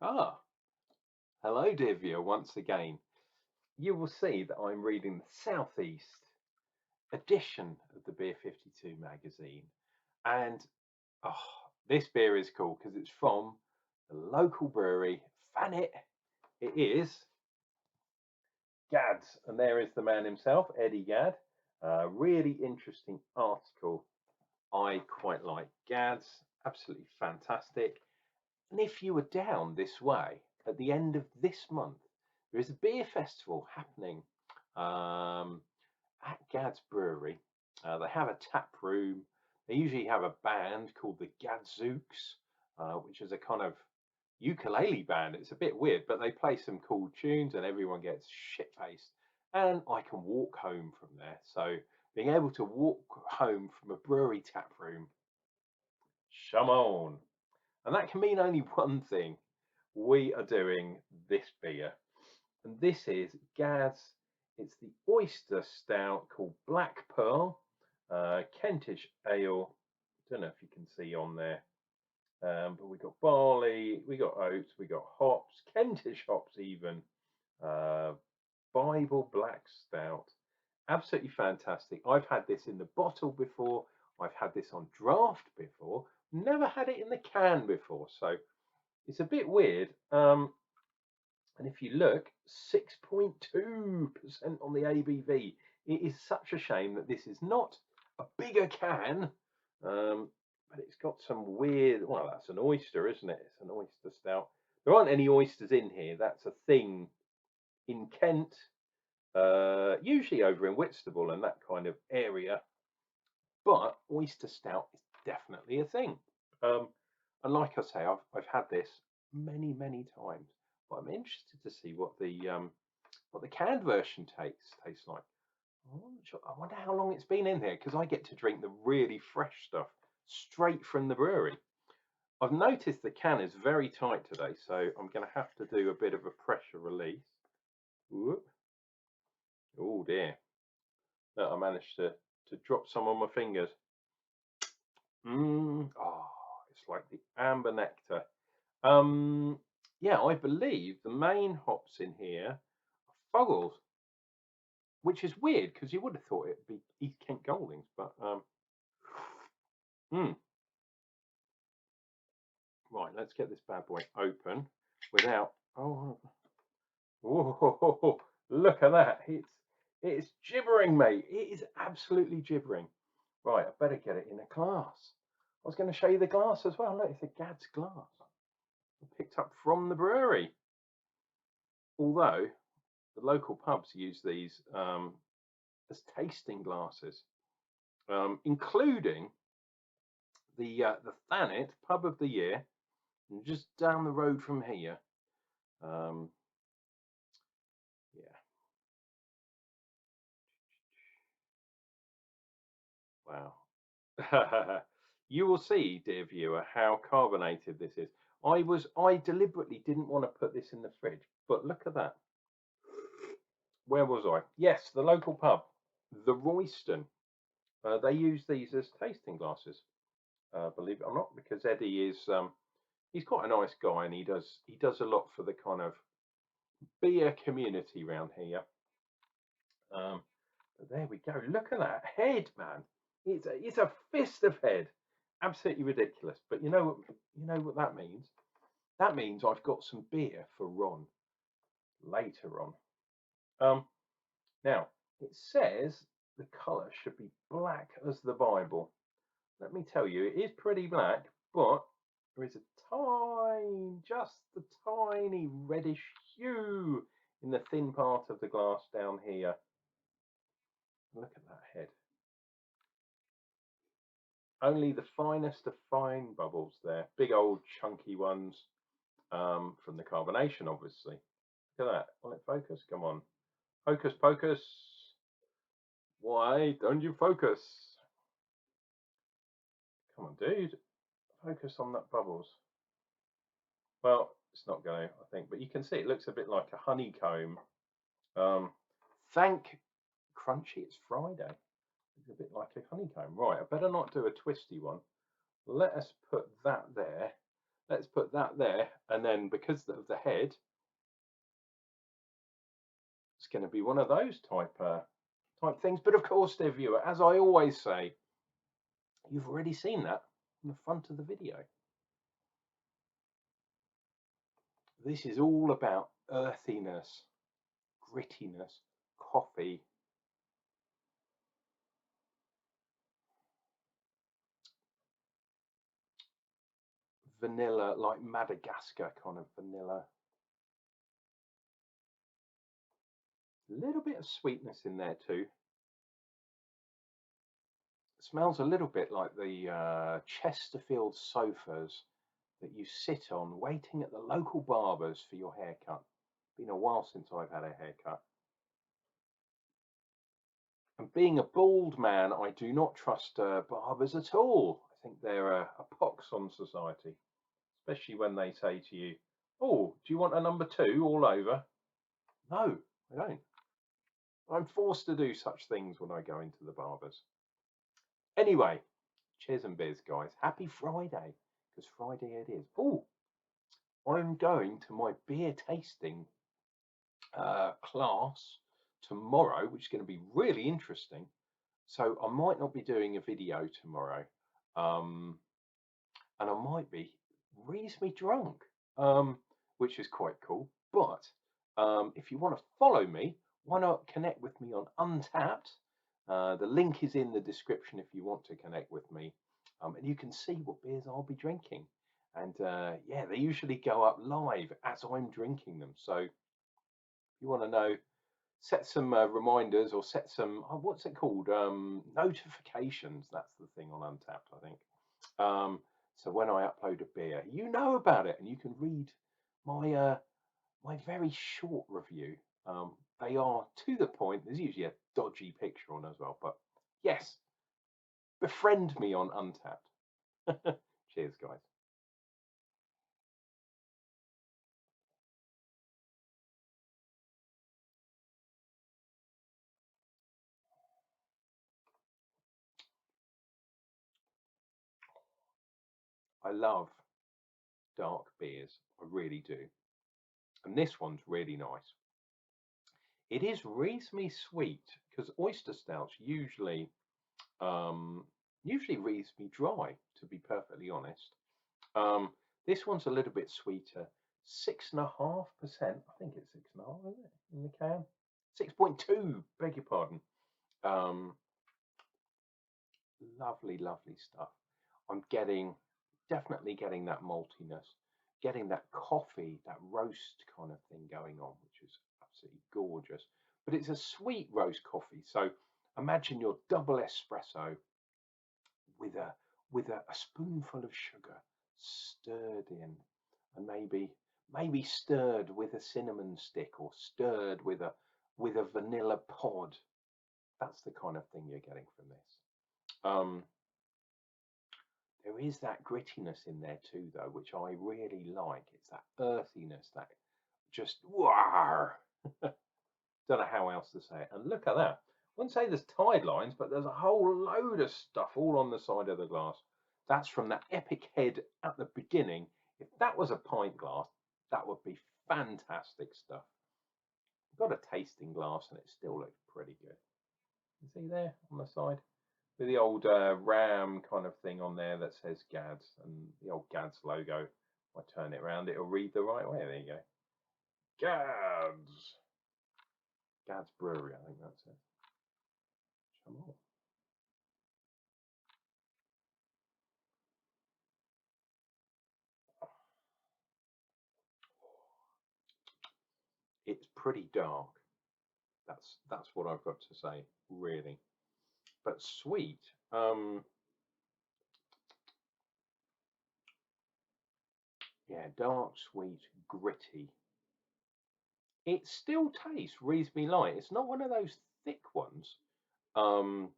Ah, hello, dear viewer, once again. You will see that I'm reading the Southeast edition of the Beer 52 magazine. And oh, this beer is cool because it's from the local brewery, Fan it is Gadds. And there is the man himself, Eddie Gadd. Really interesting article. I quite like Gadds, absolutely fantastic. And if you were down this way at the end of this month, there is a beer festival happening at Gadds Brewery. They have a tap room. They usually have a band called the Gadzooks, which is a kind of ukulele band. It's a bit weird, but they play some cool tunes and everyone gets shit faced. And I can walk home from there. So being able to walk home from a brewery tap room, come on. And that can mean only one thing. We are doing this beer. And this is Gadds. It's the Oyster Stout called Black Pearl, Kentish Ale. Don't know if you can see on there. But we got barley, we got oats, we got hops, Kentish hops even. Bible Black Stout. Absolutely fantastic. I've had this in the bottle before. I've had this on draft before. Never had it in the can before. So it's a bit weird. And if you look, 6.2% on the ABV. It is such a shame that this is not a bigger can, but it's got some weird, well, that's an oyster, isn't it? It's an oyster stout. There aren't any oysters in here. That's a thing in Kent, usually over in Whitstable and that kind of area. But oyster stout is definitely a thing. Um, and like I say, I've had this many times, but I'm interested to see what the canned version tastes like. I wonder how long it's been in here because I get to drink the really fresh stuff straight from the brewery. I've noticed the can is very tight today, so I'm going to have to do a bit of a pressure release. Whoop. Oh dear! Look, I managed to drop some on my fingers. Oh, it's like the amber nectar. Yeah, I believe the main hops in here are Fuggles, which is weird because you would have thought it'd be East Kent Goldings, but mm. Right, let's get this bad boy open without. Oh, whoa, look at that! It's gibbering, mate. It is absolutely gibbering. Right, I better get it in a glass. I was going to show you the glass as well. Look, it's a Gadds glass picked up from the brewery. Although the local pubs use these as tasting glasses, including the Thanet Pub of the Year, and just down the road from here. Um, yeah, wow. You will see, dear viewer, how carbonated this is. I deliberately didn't want to put this in the fridge, but look at that. Where was I? Yes, the local pub, the Royston. They use these as tasting glasses. Believe it or not, because Eddie is he's quite a nice guy and he does a lot for the kind of beer community around here. Um, but there we go. Look at that head, man. It's a fist of head. Absolutely ridiculous. But you know what that means? That means I've got some beer for Ron later on. Um, Now it says the colour should be black as the Bible. Let me tell you, it is pretty black, but there is just a tiny reddish hue in the thin part of the glass down here. Look at that head. Only the finest of fine bubbles there. Big old chunky ones from the carbonation, obviously. Look at that. Will it focus? Come on. Focus, focus. Why don't you focus? Come on, dude. Focus on that bubbles. Well, it's not going to, I think, but you can see it looks a bit like a honeycomb. Thank Crunchy, it's Friday. It's a bit like a honeycomb. Right, I better not do a twisty one. Let us put that there. let's put that there. And then because of the head, it's going to be one of those type things. But of course, dear viewer, as I always say, you've already seen that in the front of the video. This is all about earthiness, grittiness, coffee, vanilla, like Madagascar kind of vanilla. A little bit of sweetness in there too. It smells a little bit like the Chesterfield sofas that you sit on waiting at the local barbers for your haircut. Been a while since I've had a haircut. And being a bald man, I do not trust barbers at all. I think they're a pox on society, especially when they say to you, "Oh, do you want a number 2 all over?" No, I don't. I'm forced to do such things when I go into the barbers. Anyway, cheers and beers, guys. Happy Friday, because Friday it is. Oh, I'm going to my beer tasting class tomorrow, which is going to be really interesting. So I might not be doing a video tomorrow, and I might be reasonably drunk, which is quite cool. But if you want to follow me, why not connect with me on Untapped? The link is in the description if you want to connect with me, and you can see what beers I'll be drinking. And yeah, they usually go up live as I'm drinking them. So if you want to know, set some reminders or set some what's it called, notifications. That's the thing on Untapped, I think. So when I upload a beer, you know about it, and you can read my my very short review. They are to the point. There's usually a dodgy picture on as well, but yes, befriend me on Untapped. Cheers, guys. I love dark beers. I really do. And this one's really nice. It is reasonably sweet because oyster stouts um, usually reasonably dry, to be perfectly honest. Um, this one's a little bit sweeter, 6.5%. I think it's 6.5, isn't it, in the can? 6.2, beg your pardon. Um, lovely, lovely stuff. I'm definitely getting that maltiness, getting that coffee, that roast kind of thing going on, which is absolutely gorgeous. But it's a sweet roast coffee, so imagine your double espresso with a spoonful of sugar stirred in, and maybe stirred with a cinnamon stick or stirred with a vanilla pod. That's the kind of thing you're getting from this. Um, there is that grittiness in there too, though, which I really like. It's that earthiness, that just wow. Don't know how else to say it. And look at that. I wouldn't say there's tide lines, but there's a whole load of stuff all on the side of the glass. That's from that epic head at the beginning. If that was a pint glass, that would be fantastic stuff. I've got a tasting glass and it still looks pretty good. You see there on the side? With the old ram kind of thing on there that says Gadds and the old Gadds logo. If I turn it around, it'll read the right way. There you go. Gadds. Gadds Brewery, I think that's it. Come on. It's pretty dark. That's what I've got to say, really. But sweet. Yeah, dark, sweet, gritty. It still tastes reasonably light. It's not one of those thick ones. Um,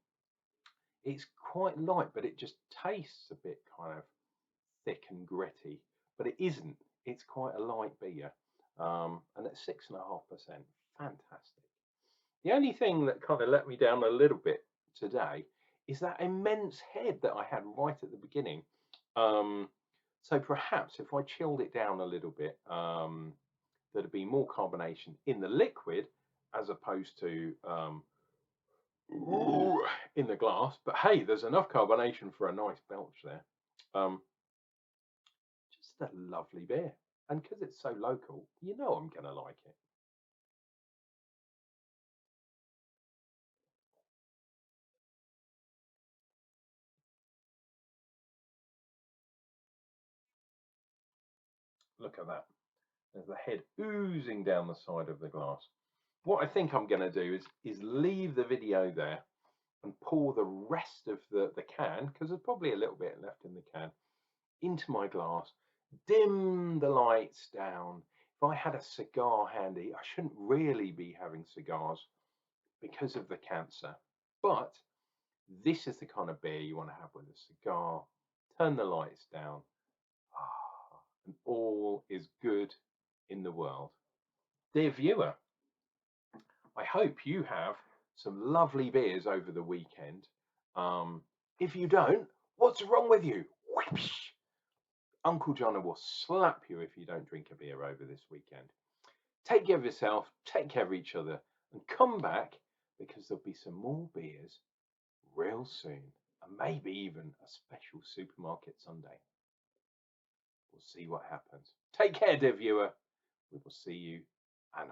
it's quite light, but it just tastes a bit kind of thick and gritty. But it isn't. It's quite a light beer. And at 6.5%, fantastic. The only thing that kind of let me down a little bit today is that immense head that I had right at the beginning. Um, So perhaps if I chilled it down a little bit, there'd be more carbonation in the liquid as opposed to in the glass. But hey, there's enough carbonation for a nice belch there. Just a lovely beer. And because it's so local, you know I'm going to like it. Look at that. There's the head oozing down the side of the glass. What I think I'm going to do is leave the video there and pour the rest of the can, because there's probably a little bit left in the can, into my glass, dim the lights down. If I had a cigar handy, I shouldn't really be having cigars because of the cancer, but this is the kind of beer you want to have with a cigar. Turn the lights down, and all is good in the world. Dear viewer, I hope you have some lovely beers over the weekend. If you don't, what's wrong with you? Whoosh! Unclejona will slap you if you don't drink a beer over this weekend. Take care of yourself, take care of each other, and come back because there'll be some more beers real soon, and maybe even a special supermarket Sunday. We'll see what happens. Take care, dear viewer. We will see you anon.